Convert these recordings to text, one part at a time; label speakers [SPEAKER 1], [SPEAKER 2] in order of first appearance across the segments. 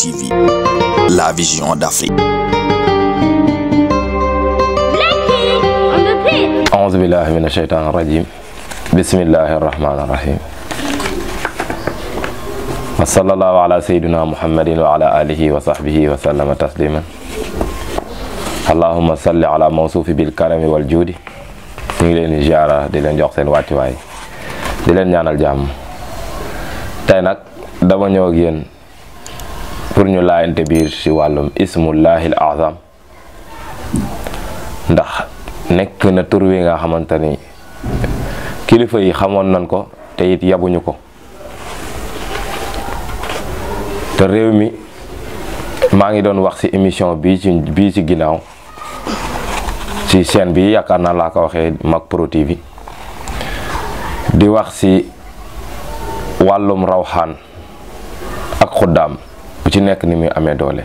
[SPEAKER 1] TV, la vision d'Afrique.
[SPEAKER 2] أعوذ بالله من الشيطان الرجيم بسم الله الرحمن الرحيم وصلى الله على سيدنا محمد وعلى آله وصحبه وسلم تسليما اللهم صل على موصوف بالكرم والجود ñu ngi leen di ziara di leen jox seen wàccuwaay di leen ñaanal jàmm tey nag dama ñëw ak yéen pour ñu laayante biir ci wàllum ismullahil azam ndax nekk na tur wi nga xamante ni kilifa yi xamoon nañ ko te it yabuñu ko te réew mi maa ngi doon wax ci émission bii ci ginnaaw ci chaîne bi yaakaar naa laa ko waxee Mak Pro TV di wax ci wàllum rawxaan ak xuddaam bu ci nekk ni muy amee doole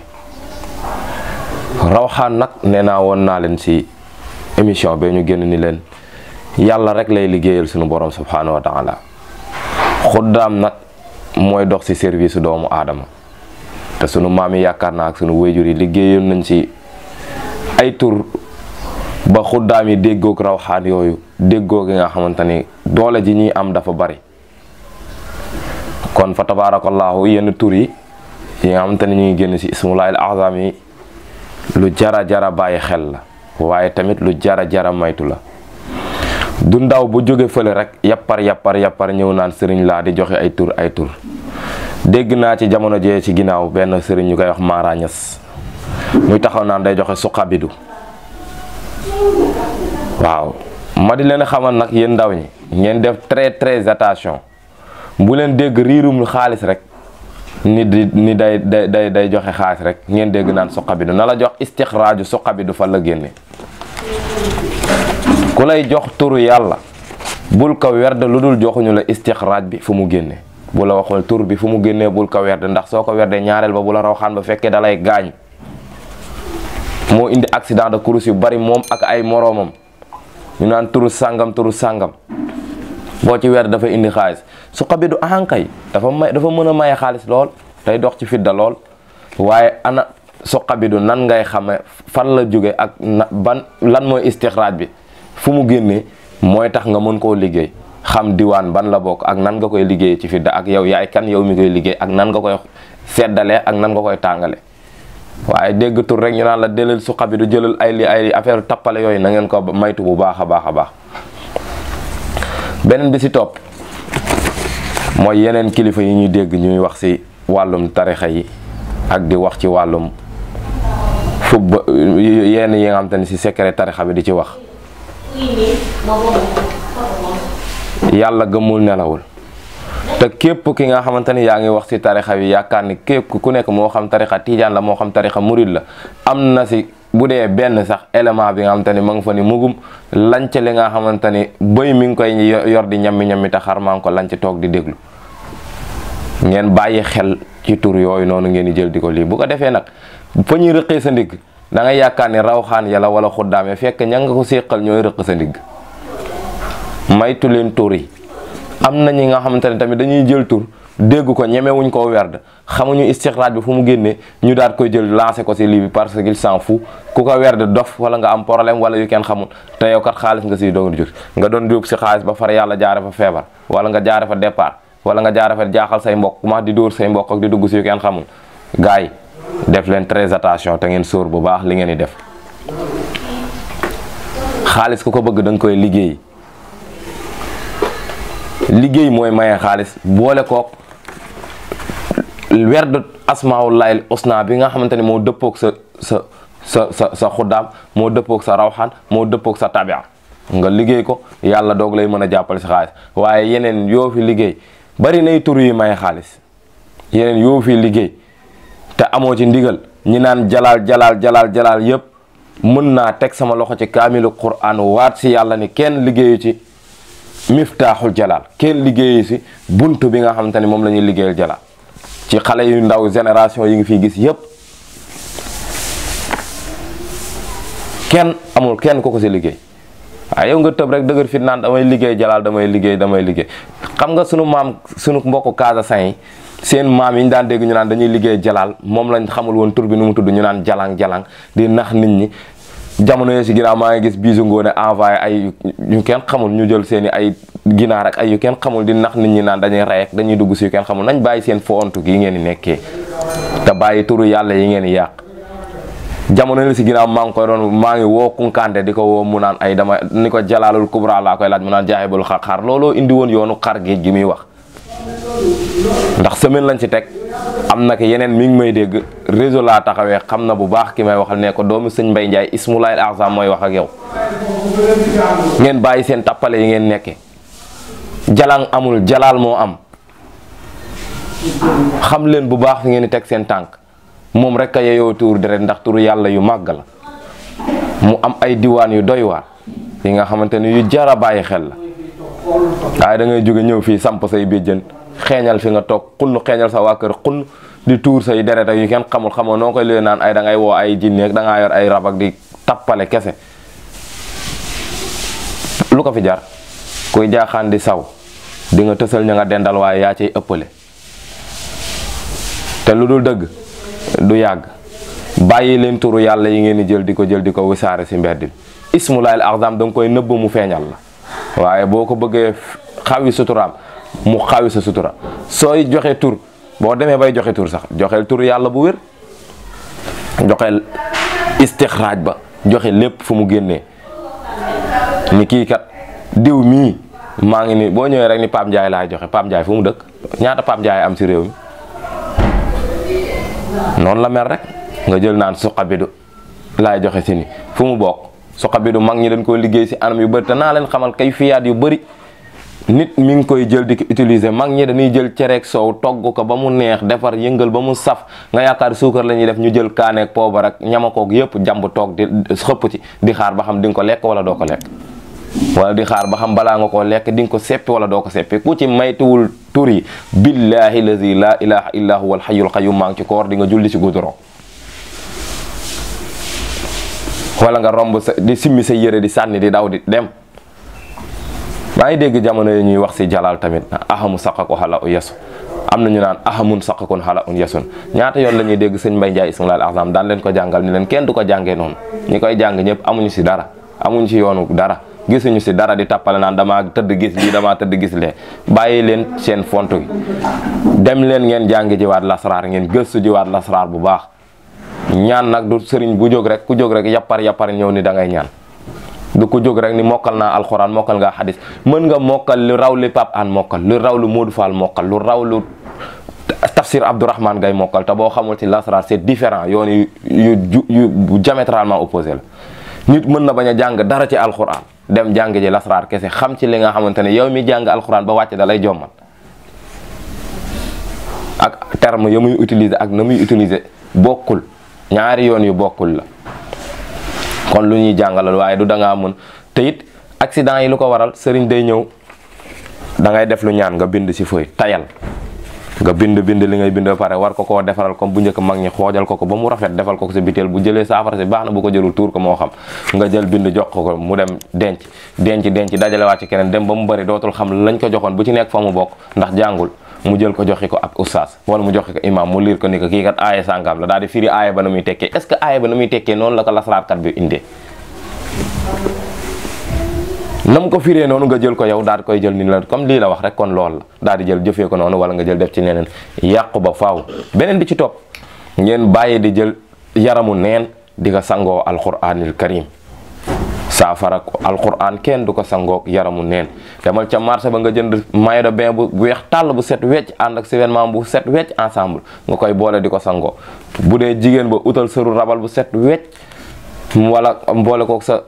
[SPEAKER 2] rawxaan nag nee naa woon naa leen ci émission bee ñu génn ni leen yàlla rek lay liggéeyal sunu borom subhanahu wa taala xuddaam nag mooy dox ci service doomu aadama te sunu maam yi yaakaar naa ak sunu wéyjur yi liggéeyoon nañ ci ay tur ba xuddaam yi déggoog rawxaan yooyu déggoo gi nga xamante ni doole ji ñuy am dafa bari kon fa tabarakallahu yenn tur yi nga xamante ni ñu ngi génn ci ismullahil azam yi lu jara bàyyi xel la waaye tamit lu jara maytu la du ndaw bu jóge fële rek yappar ñëw naan sëriñ laa di joxe ay tur dégg naa ci jamono jee ci ginnaaw benn sëriñ ñu koy wax Mara Ñas muy taxaw naan day joxe suqabidu waaw ma di leen xamal nag yéen ndaw ñi ngeen def très attention bu leen dégg riirum xaalis rek ni day joxe xaalis rek ngeen dégg naan suqabidu na la jox istixraaju suqabidu fa la génne ku lay jox turu yàlla bul ko werd lu dul joxuñu la istixraaj bi fu mu génne bu la waxul tur bi fu mu génnee bul ko werd ndax soo ko werdee ñaareel ba bu la rawxaan ba fekkee dalay gaañ moo indi accident de course yu bari moom ak ay moroomam ñu naan turu sàngam boo ci werd dafa indi xaalis suqabidu ahankay dafa mën a maye xaalis lool tey dox ci fidda lool waaye ana suqabidu nan ngay xame fan la jóge ak lan mooy istixraaj bi fu mu génnee mooy tax nga mën koo liggéey xam diwaan ban la bokk ak nan nga koy liggéey ci fidda ak yow yaay kan yow mi koy liggéey ak nan nga koy seddalee ak nan nga koy tàngale waaye dégg tur rek ñu naan la delal suqabidu jëlal ay affaire tappale yooyu na ngeen ko maytu bu baax a baax beneen bi ci topp mooy yeneen kilifa yi ñuy dégg ñuy wax ci wàllum tarixa yi ak di wax ci wàllum yenn yi nga xam te ni ci secret tarixa bi di ci wax yàlla gëmul nelawul te képp ki nga xamante ni yaa ngi wax ci tarixa bi yaakaar ni képp ku nekk moo xam tarixa tiijaan la moo xam tarixa murid la am na ci bu dee benn sax élément bi nga xamante ni ma nga fa ni mugum lanc li nga xamante ni bëy mi ngi koy yor di ñammi te xar maa ngi ko lanc toog di déglu ngeen bàyyi xel ci tur yooyu noonu ngeen di jël di ko lii bu ko defee nag fa ñuy rëqee sa ndigg da ngay yaakaar ni rawxaan yàlla wala xuddaame fekk ña nga ko séqal ñooy rëq sa ndigg maytu leen tur yi am na ñi nga xamante ne tamit dañuy jël tur dégg ko ñemewuñ koo werd xamuñu istixraaj bi fu mu génnee ñu daal koy jël lancé ko ci lii bi parce qu'il s'en fout ku ko werd dof wala nga am problème wala yu kenn xamul te yow kat xaalis nga siy doon jot nga doon yóbbu ci xaalis ba far yàlla jaare fa feebar wala nga jaare fa départ wala nga jaare fa jaaxal say mbokk ma di dóor say mbokk ak di dugg ci yu kenn xamul gars yi def leen très attention te ngeen sóor bu baax li ngeen di def xaalis ku ko bëgg da nga koy liggéey mooy maye xaalis boole kook werd asmaullahil husna bi nga xamante ne moo dëppook sa xuddaam moo dëppook sa rawxaan moo dëppook sa tabia nga liggéey ko yàlla doog lay mën a jàppale si xaalis waaye yeneen yoo fi liggéey bari nay tur yi maye xaalis yeneen yoo fi liggéey te amoo ci ndigal ñi naan jalaal yëpp mën naa teg sama loxo ci kaamilu Qur'an waat si yàlla ni kenn liggéeyu ci miftaaxul jalaal kenn liggéeyu si buntu bi nga xamante ni moom la ñuy liggéeyal jalaal ci xale yu ndaw génération yi ngi fiy gis yëpp amul kenn ko si liggéey waaye yow nga tëb rek dëgër fit naan damay liggéey jalaal damay liggéey xam nga sunu maam sunu mbokku Casa yi seen maam yi ñu daan dégg ñu naan dañuy liggéey jalaal moom lañ xamul woon tur bi nu mu tudd ñu naan jalang di nax nit ñi. jamono yooyu si ginnaaw maa ngi gis Bijou Ngoné envoyé ay yu kenn xamul ñu jël seen i ay ginaar ak ay yu kenn xamul di nax nit ñi naan dañuy rey ak dañuy dugg si yu kenn xamul nañ bàyyi seen foontu gi ngeen di nekkee te bàyyi turu yàlla yi ngeen di yàq. jamono la si ginnaaw maa ngi woo Kunkande di ko woo mu naan ay dama ni ko Jalaalul Kubra laa koy laaj mu naan jaayibul xar looloo indi woon yoonu xar géej gi muy wax. ndax semaine lañ ci teg am na ko yeneen mi ngi may dégg réseau laa taxawee xam na bu baax ki may waxal ne ko doomu sëñ Mbaye Ndiaye Ismulaayil Azam mooy wax ak yow. ngeen bàyyi seen tappale yi ngeen nekke jalang amul jalaal moo am xam leen bu baax fi ngeen di teg seen tànk moom rek a yeyoo tuur deret ndax turu yàlla yu màgg la mu am ay diwaan yu doy waar yi nga xamante ni yu jara bàyyi xel la waaye da ngay jóge ñëw fii samp say béjjën xeeñal fi nga toog xunn xeeñal sa waa kër xunn di tuur say deret ak yu kenn xamoo noo koy lee naan ay da ngay woo ay jinne ak da ngaa yor ay rab ak di tappale kese lu ko fi jar kuy jaaxaan di saw di nga tësal ña nga dendal waaye yaa cay ëppale te lu dul dëgg du yàgg bàyyi leen turu yàlla yi ngeen di jël di ko wisaare si mbedd bi Ismulaayil Azam da nga koy nëbb mu feeñal la waaye boo ko bëggee xawi suturaam mu xawi sa sutura sooy joxe tur boo demee bay joxe tur sax joxeel tur yàlla bu wér joxeel istixraaj ba joxe lépp fu mu génnee ni kii kat diw mii maa ngi ni boo ñëwee rek ni Pape Ndiaye laay joxe Pape Ndiaye fu mu dëkk ñaata Pape Ndiaye am si réew mi noonu la mel rek nga jël naan Suqabidu laay joxe si ni fu mu bokk Suqabidu mag ñi dañ koo liggéey si anam yu bëri te naa leen xamal kay fiyaat yu bëri nit mi ngi koy jël di ko utiliser mag ñi dañuy jël cereeg soow togg ko ba mu neex defar yëngal ba mu saf nga yaakaar suukar la ñuy def ñu jël kaaneeg poobar ak ñamakoog yëpp jàmb toog di xëpp ci di xaar ba xam di nga ko lekk wala doo ko lekk wala di xaar ba xam balaa nga koo lekk di nga ko seppi wala doo ko seppi ku ci maytuwul tur yi billahi lazi la ilaha illa huwa al hayyul qayyum maa ngi ci koor di nga julli ci goudron wala nga romb di simmi sa yére di sànni di daw di dem. maa ngi dégg jamono yi ñuy wax si jalaal tamit ahamu saqako xala u yesu am na ñu naan ahamun saqakon xala un yesun ñaata yoon la ñuy dégg sëñ Mbaye Ndiaye Ismulaayil Azam daan leen ko jàngal ni leen kenn du ko jàngee noonu ñi koy jàng ñëpp amuñu si dara amuñu si yoonu dara gisuñu si dara di tappale naan damaa tëdd gis lii damaa tëdd gis lee bàyyi leen seen fontu gi dem leen ngeen jàngi jiwaat lasraar ngeen gëstu jiwaat lasraar bu baax ñaan nag du sëriñ bu jóg rek ku jóg rek yappar ñëw ni da ngay ñaan du ko jóg rek ni mokkal naa alxuraan mokkal nga xadis mën nga mokkal lu raw li Pape An mokkal lu raw lu Modou Fall mokkal lu raw lu tafsir Abdourahmane Gaye mokkal te boo xamul ci lasraar c'est différent yoon yu diamétralement opposé la nit mën na bañ a jàng dara ci alxuraan dem jàng ji lasraar kese xam ci li nga xamante ne yow mi jàng alxuraan ba wàcc da lay jommal ak terme ya muy utiliser ak na muy utiliser bokkul ñaari yoon yu bokkul la kon lu ñuy jàngalal waaye du da ngaa mën te it accident yi lu ko waral sëriñ day ñëw da ngay def lu ñaan nga bind ci feuille tayal nga bind li ngay bind ba pare war ko koo defaral comme bu njëkk mag ñi xoojal ko ba mu rafet defal ko ci biteel bu jëlee saafara si baax na bu ko jëlul tuur ko moo xam nga jël bind jox ko mu dem denc dajale waat ci keneen dem ba mu bari dootul xam lañ ko joxoon bu ci nekk fa mu bokk ndax jàngul mu jël ko joxi ko ab oustaz wala mu joxi ko imam mu liir ko ni ko kii kat aaya sàngam la daal di firi aaya ba na muy tekkee est-ce que aaya ba na muy tekkee noonu la ko lasraarkat bi indee na mu ko firee noonu nga jël ko yow daal di koy jël ni la comme lii la wax rek kon lool la daal di jël jëfee ko noonu wala nga jël def ci neneen yàqu ba faaw beneen bi ci topp ngeen bàyyi di jël yaramu neen di ko sangoo alquranil karim saafara alquran kenn du ko sangook yaramu neen demal ca marché ba nga jënd maillot de bain bu weex tàll bu set wecc ànd ak événement bu set wecc ensemble nga koy boole di ko sangoo bu dee jigéen ba utal sëru rabal bu set wecc wala boole kook sa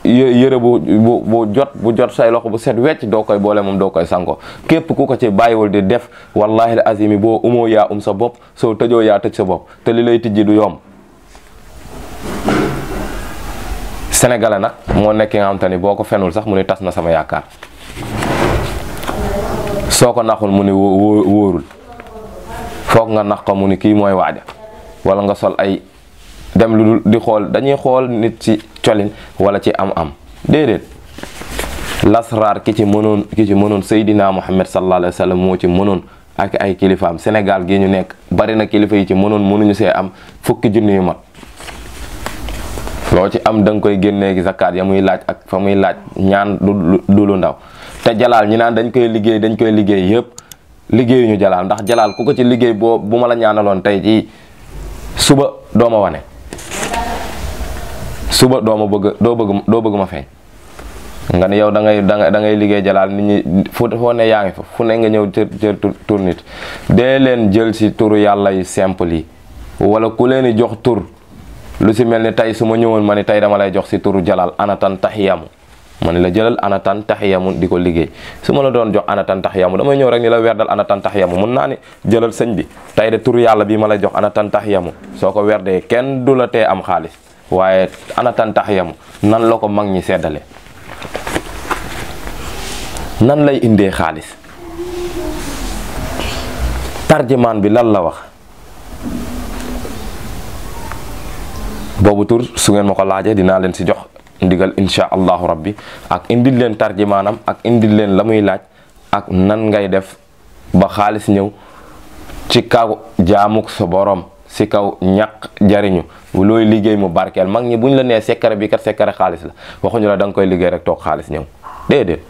[SPEAKER 2] yëre bu jot say loxo bu set wecc doo koy boole moom doo koy sangoo képp ku ko ci bàyyiwul di def wallahi al azimi boo umoo yaa sa bopp soo tëjoo yaa tëj sa bopp te li lay tijji du yomb sénégalais nag moo nekk nga xam te ni boo ko fenul sax mu ni tas na sama yaakaar soo ko naxul mu ni wóorul foog nga nax ko mu ni kii mooy waaja wala nga sol ay dem lu dul di xool dañuy xool nit ci colin wala ci am déedéet lasraar ki ci mënoon Seydina Muhammad sallallahu alayhi wa sallam moo ci mënoon ak ay kilifaam. Sénégal gi ñu nekk bari na kilifa yi ci mënuñu see am fukki junni yu mat. loo ci am da nga koy génnee gi zakat ya muy laaj ak fa muy laaj ñaan du lu ndaw. te jalaal ñi naan dañ koy liggéey yëpp liggéeyuñu jalaal, ndax jalaal ku ko ci liggéey bu ma la ñaanaloon tey ci suba doo ma wane, suba doo bëgg ma feeñ. nga ne yow da ngay liggéey jalaal, nit ñi foo ne yaa ngi fa fu ne nga ñëw jël tur nit. dee leen jël si turu yàlla yu simple yi, wala ku leen di jox tur lu si mel ni tey su ma ñëwoon ma ni tey dama lay jox si turu jalaal anatan taxiyamu, ma ne la jëlal anatan taxiyamu di ko liggéey. su ma la doon jox anatan taxiyamu damay ñëw rek ni la werdal anatan taxiyamu. mun naa ni jëlal sëñ bi tey de turu yàlla bi ma lay jox anatan taxiyamu, soo ko werdee kenn du la tee am xaalis. waaye anatan taxiyamu nan la ko mag ñi seddale, nan lay indee xaalis, tarjumaan bi lan la wax. boobu tur su ngeen ma ko laajee dinaa leen si jox ndigal insha allahu rabbi, ak indil leen tarjumaanam ak indil leen la muy laaj ak nan ngay def ba xaalis ñëw ci kaw jaamuk sa borom, si kaw ñaq jariñu looy liggéey mu barkeel. mag ñi buñ la nee secret bi kat secret xaalis la, waxuñu la da nga koy liggéey rek toog xaalis ñëw, déedéet.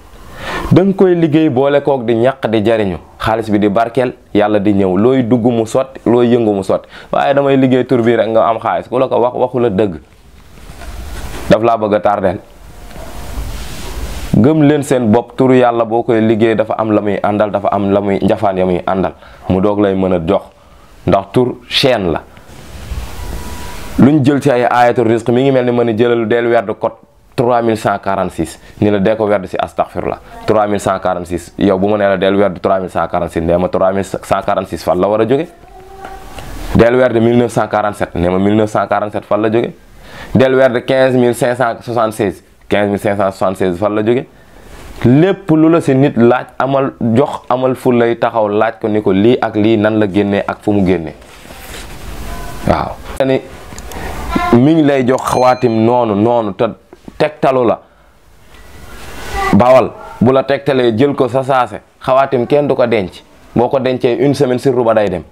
[SPEAKER 2] da nga koy liggéey boole koog di ñaq di jariñu, xaalis bi di barkeel, yàlla di ñëw, looy dugg mu sotti, looy yëngu mu sotti. waaye damay liggéey tur bi rek nga am xaalis, ku la ko waxu la dëgg, daf laa bëgg a tardeel. gëm leen seen bopp, turu yàlla boo koy liggéey dafa am la muy àndal, dafa am la muy njafaan ya muy àndal, mu doog lay mën a jox. ndax tur chaîne la, luñ jël ci ay ayatul rizq mi ngi mel ni ma ni jëlal del werd code 3146 ni la dee ko werd si astaghfirullah 3146. yow bu ma nee la del werd 3146 nee ma 3146 fan la war a jóge. del werd 1947 nee ma 1947 fan la jóge. del werd 15576 15576 fan la jóge. lépp lu la si nit laaj amal fu lay taxaw laaj ko ni ko lii ak lii nan la génnee ak fu mu génnee. waaw ni mi ngi lay jox xawaatim noonu te tegtalu la bawal bu la tegtalee jël ko sa saase. xawaatim kenn du ko denc, boo ko dencee une semaine sirru ba day dem.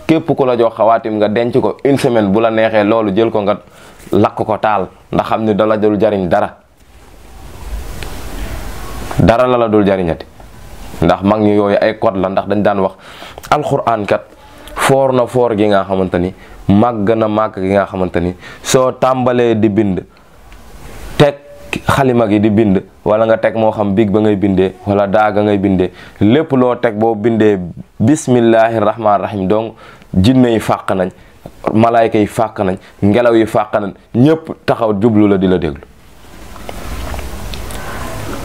[SPEAKER 2] képp ku la jox xawaatim nga denc ko une semaine, bu la neexee loolu jël ko nga lakk ko taal, ndax xam ni dala dul jariñ dara la dul jariñati. ndax mag ñi yooyu ay code la, ndax dañ daan wax alxuraan kat foor na foor gi nga xamante ni màgg na màgg gi nga xamante ni soo tàmbalee di bind teg xalima gi di bind, wala nga teg moo xam big ba ngay bindee wala daaga ngay bindee, lépp loo teg boo bindee bismillahi rahmaani rahim donc jinne yi fàq nañ, malaayka yi fàq nañ, ngelaw yi fàq nañ, ñëpp taxaw jublu la di la déglu.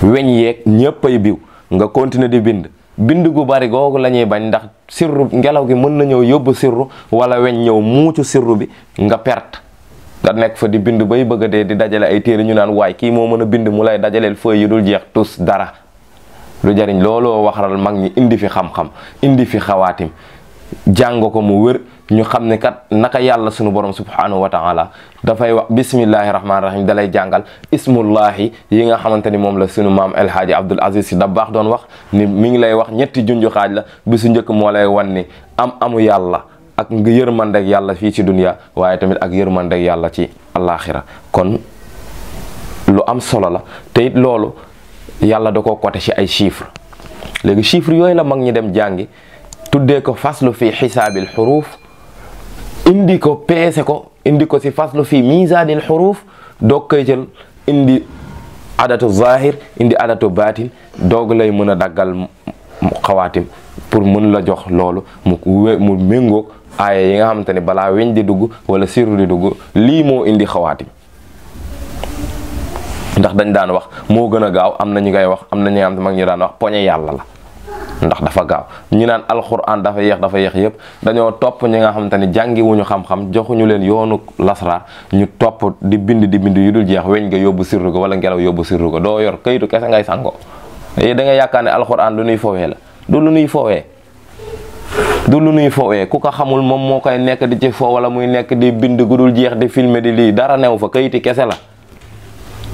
[SPEAKER 2] weñ yeeg ñëpp ay biw nga continuer di bind gu bari googu la ñuy bañ, ndax sirru ngelaw gi mën na ñëw yóbbu sirru, wala weñ ñëw muucu sirru bi nga perte. nga nekk fa di bind bay bëgg a dee di dajale ay téere, ñu naan waay kii moo mën a bind mu lay dajaleel feuille yi dul jeex tus dara lu jariñ. looloo waxaral mag ñi indi fi xam-xam, indi fi xawaatim, jàng ko mu wër, ñu xam ne kat naka yàlla sunu borom subhanahu wa taala dafay wax bismillahi rahmaani rahim, dalay jàngal ismullahi yi nga xamante ni moom la sunu maam El Hadji Abdoul Aziz Sy Dabakh doon wax ni mi ngi lay wax ñetti junju xaaj la. bi su njëkk moo lay wan ni amu yàlla ak yërmandeg yàlla fii ci dunya, waaye tamit ak yërmandeg yàlla ci alaxira. kon lu am solo la, te it loolu yàlla da ko côté ci ay chiffres. léegi chiffres yooyu la mag ñi dem jàngi, tuddee ko faslu fi xisaabil xuruuf, indi ko peese ko, indi ko ci faslu fi misaanil xuruuf, doog koy jël indi adatu zahir, indi adatu baatin, doog lay mën a daggal xawaatim pour mën la jox loolu mu méngoog aaya yi nga xamante ne balaa weñ di dugg wala sirru di dugg, lii moo indi xawaatim. ndax dañ daan wax moo gën a gaaw, am na ñu ngay wax, am na ñi nga xam ne mag ñu daan wax poñe yàlla la, ndax dafa gaaw. ñi naan alxuraan dafa yéex yëpp dañoo topp ñi nga xamante ni jàngi wuñu xam-xam, joxuñu leen yoonu lasraar, ñu topp di bind yu dul jeex, weñ nga yóbbu sirru ga wala ngelaw yóbbu sirru ga, doo yor kayitu kese ngay sangoo. da nga yaakaar ne alxuraan lu nuy fowee la, du lu nuy fowee ku ko xamul moom moo koy nekk di ci fo, wala muy nekk di bind gu dul jeex, di filmer di lii, dara new fa, kayiti kese la.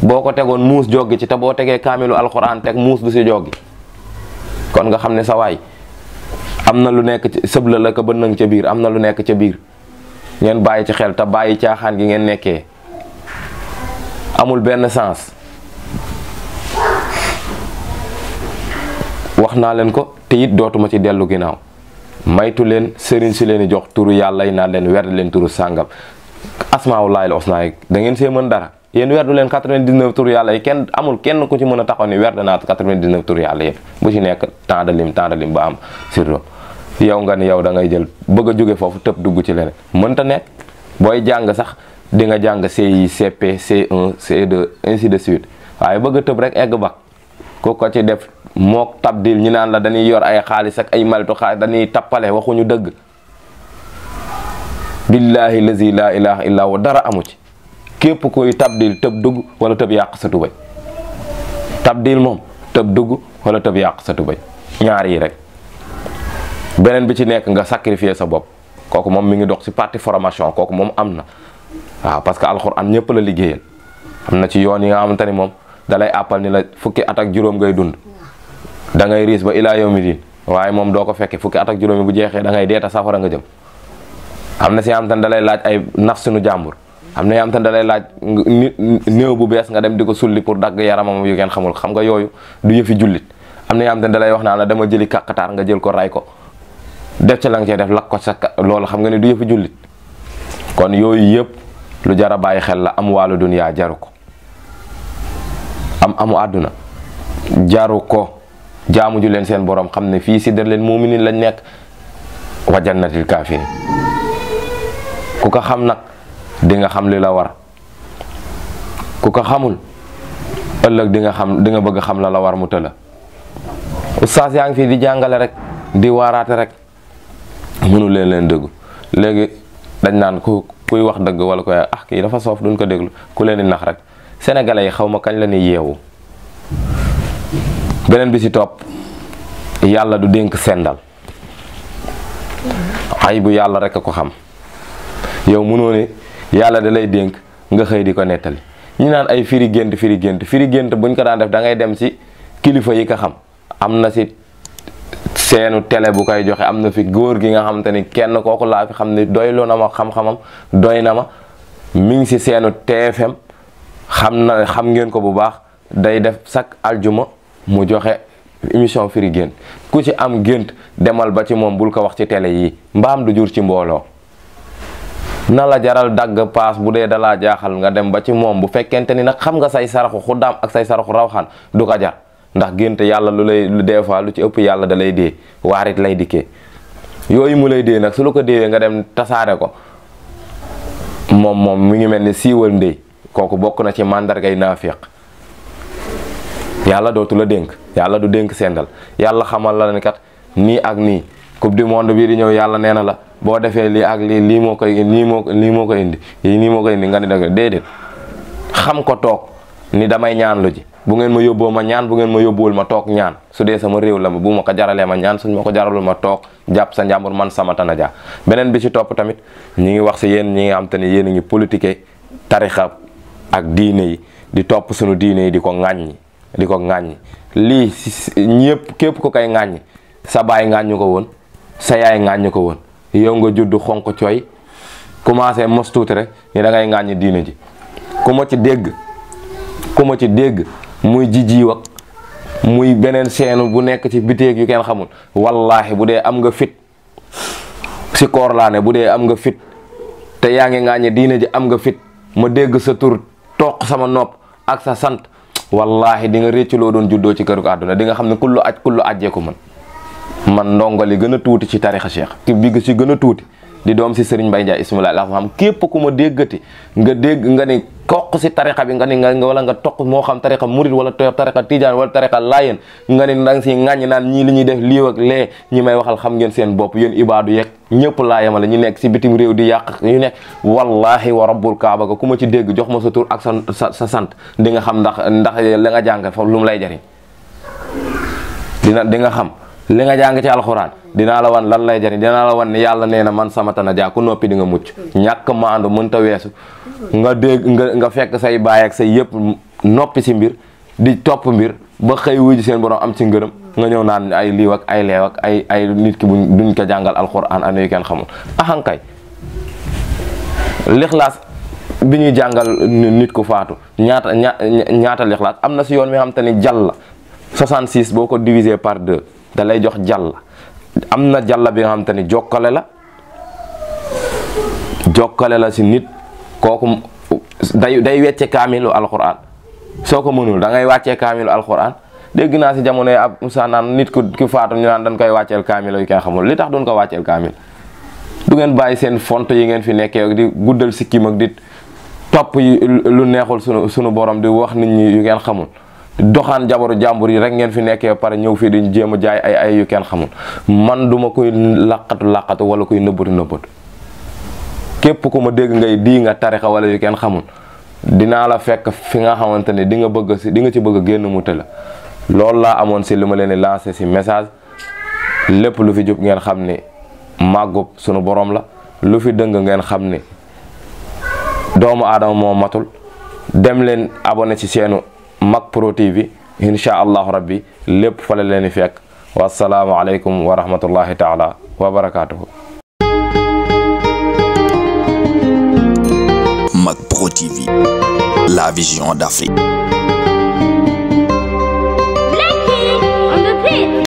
[SPEAKER 2] boo ko tegoon muus joggi ci, te boo tegee kaamilu alxuraan teg muus du si joggi. kon nga xam ne sa waay am na lu nekk ci sëbla la ko ba nëng ca biir am na lu nekk ca biir ngeen bàyyi ci xel te bàyyi caaxaan gi ngeen nekkee amul benn sens. wax naa leen ko te it dootuma ci dellu ginnaaw maytu leen sëriñ si leen di jox turu yàlla yi naan leen werd leen turu sàngam asmaaullaahil husnaa da ngeen see mën dara yéen werdu leen 99 turu yàlla yi kenn amul kenn ku ci mën a taxaw ni werd naa 99 turu yàlla yëpp bu ci nekk temps de lim ba am surtout yow nga ni yow da ngay jël bëgg a jóge foofu tëb dugg ci leneen mënta nekk. booy jàng sax di nga jàng CI CP C1 C2 ainsi de suite waaye bëgg a tëb rek egg ba ku ko ci def mook tabdil ñi naan la dañuy yor ay xaalis ak ay malitu xaalis dañuy tappale waxuñu dëgg. billahi lazi la ilaha illa huwa dara amu ci képp koy tabdil tëb dugg wala tëb yàq sa tubay tabdil moom tëb dugg wala tëb yàq sa tubay ñaar yi rek. beneen bi ci nekk nga sacrifier sa bopp kooku moom mi ngi dox ci partie formation kooku moom am na waaw parce que alxuraan ñëpp la liggéeyal am na ci yoon yi nga xamante ni moom dalay àppal ni la fukki at ak juróom ngay dund da ngay riis ba ilaa yawmi diin waaye moom doo ko fekke fukki at ak juróom yi bu jeexee da ngay deeta safara nga jëm. am na si am tan dalay laaj ay naf sunu jàmbur am na yoo am tan dalay laaj néew bu bees nga dem di ko sulli pour dagg yaramam yu ngeen xamul xam nga yooyu du yëfi jullit. am na yoo am tan dalay wax naa la dama jëli kàqataar nga jël ko ray ko def ca la nga cee def lakk ko sa loolu xam nga ne du yëfi jullit. kon yooyu yëpp lu jar a bàyyi xel la am wàllu duniyaa jaru ko amu àdduna jaru ko jaamu ju leen seen borom xam ne fii si dër leen mu'minin lañ nekk wa jannatil kaafiriin ku ko xam nag di nga xam li la war ku ko xamul ëllëg di nga bëgg xam la war mu tëla. ustaas yaa ngi fii di jàngale rek di waaraate rek mënu leen dëggu léegi dañ naan kuy wax dëgg wala koy kii dafa soof duñ ko déglu ku leen di nax rek. sénégalais yi xaw ma kañ la ni yeewu. beneen bi ci topp yàlla du dénk sendal ay bu yàlla rek a ko xam yow mënoo ne yàlla da lay dénk nga xëy di ko nettali. ñi naan ay firi gént buñ ko daan def da ngay dem ci kilifa yi ko xam am na ci seenu télé bu koy joxe am na fi góor gi nga xamante ni kenn kooku laa fi xam ne doyloo na ma xam-xamam doy na ma mi ngi ci seenu TFM xam ngeen ko bu baax day def chaque aljuma mu joxe émission firi gént ku ci am gént demal ba ci moom bul ko wax ci télé yi mbaam du jur ci mbooloo. na la jaral dagg paas bu dee dalaa jaaxal nga dem ba ci moom bu fekkente ni nag xam nga say saraxu xuddaam ak say saraxu rawxaan du ko jar ndax gént yàlla lu des fois lu ci ëpp yàlla da lay dee waarit lay dikkee yooyu mu lay dee nag su la ko déewee nga dem tasaare ko moom mi ngi mel ni siiwal ndey kooku bokk na ci màndargay naafiq. yàlla dootu la dénk yàlla du dénk sendal yàlla xamal la ne kat nii ak nii coupe du monde bii di ñëw yàlla nee na la boo defee lii ak lii moo koy indi nii moo koy indi nga ni dëgg déedéet xam ko toog ni damay ñaan lu ji bu ngeen ma yóbboo ma ñaan bu ngeen ma yóbbuwul ma toog ñaan su dee sama réew la bu ma ko jaralee ma ñaan suñ ma ko jaralul ma toog jàpp sa njàmbur man sama tana ja. beneen bi ci topp tamit ñi ngi wax si yéen ñi nga xam te ne yéen a ngi politique tarixa ak diine yi di topp suñu diine yi di ko ŋàññi lii ñëpp képp ko koy ŋàññi sa baay ŋàññu ko woon sa yaay ŋàññu ko woon yow nga judd xonq cooy commencé mos tuuti rek ni da ngay ŋàññi diine ji ku ma ci dégg muy jijiw ak muy beneen seenu bu nekk ci biteeg yu kenn xamul wallahi bu dee am nga fit si koor laa ne bu dee am nga fit te yaa ngi ŋàññi diine ji am nga fit ma dégg sa tur toq sama nopp ak sa sant wallahi di nga réccu loo doon juddoo ci kërug àdduna di nga xam ne kullu ajjee ko man ndongo li gën a tuuti ci tarixa cheikh ki bi ci gën a tuuti di doom si Serigne Mbaye Ndiaye ismaila la xam képp ku ma déggati nga dégg nga ni toq si tarixa bi nga ni nga wala nga toq moo xam tarixa murid wala tarixa tijaan wala tarixa laayeen nga ni danga si ŋàññi naan ñii li ñuy def lii ak lee ñi may waxal xam ngeen seen bopp yéen ibaadu yeeg ñëpp laa yemale ñu nekk si bitim réew di yàq ñu nekk wallahi wa rabbul kaaba ga ku ma ci dégg jox ma sa tur ak sa sant di nga xam ndax la nga jàng foofu lu mu lay jariñ di nga xam li nga jàng ci alxuraan dinaa la wan lan lay jariñ dinaa la wan ni yàlla nee na man sama tana jaa ku noppi di nga mucc ñàkk maandu mënta weesu nga dégg nga fekk say baay ak say yëpp noppi si mbir di topp mbir ba xëy wuji seen borom am ci ngërëm nga ñëw naan ay liiw ak ay leew ak ay nit ki duñ ko jàngal alquran an yu kenn xamul. axankay lixlaas bi ñuy jàngal nit ku faatu ñaata lixlaas am na si yoon mi xam te ni jàll la 66 boo ko diviser par 2 da lay jox jàll. am na jàll bi nga xam te ni jokkale la si nit kooku day wecce kaamilu alquran. soo ko mënul da ngay wàccee kaamilu alquran. dégg naa si jamono yi ab Moussa naan nit ku faatu ñu naan dañ koy wàcceel kaamil yu kenn xamul li tax duñ ko wàcceel kaamil. du ngeen bàyyi seen font yi ngeen fi nekkee ak di guddal sikkim ak di topp yi lu neexul sunu borom di wax nit ñi yu ngeen xamul. doxaan jabaru jàmbur yi rek ngeen fi nekkee pare ñëw fii di jéem a jaay ay yu kenn xamul. man duma koy laqatu wala koy nëbbatu képp ku ma dégg ngay di nga tarixa wala yu kenn xamul dinaa la fekk fi nga xamante ne di nga ci bëgg a génn mu tëla. loolu laa amoon si li ma leen di lancé si message lépp lu fi jub ngeen xam ne màggub sunu borom la lu fi dëng ngeen xam ne doomu aadama moo matul. dem leen abonné ci seenu Mak Pro TV insha allahu rabbi lépp fa la leen di fekk. wassalaamu aleykum wa rahmatullahi taala wa barakatuhu.
[SPEAKER 1] Mak Pro TV, la vision d'Afrique.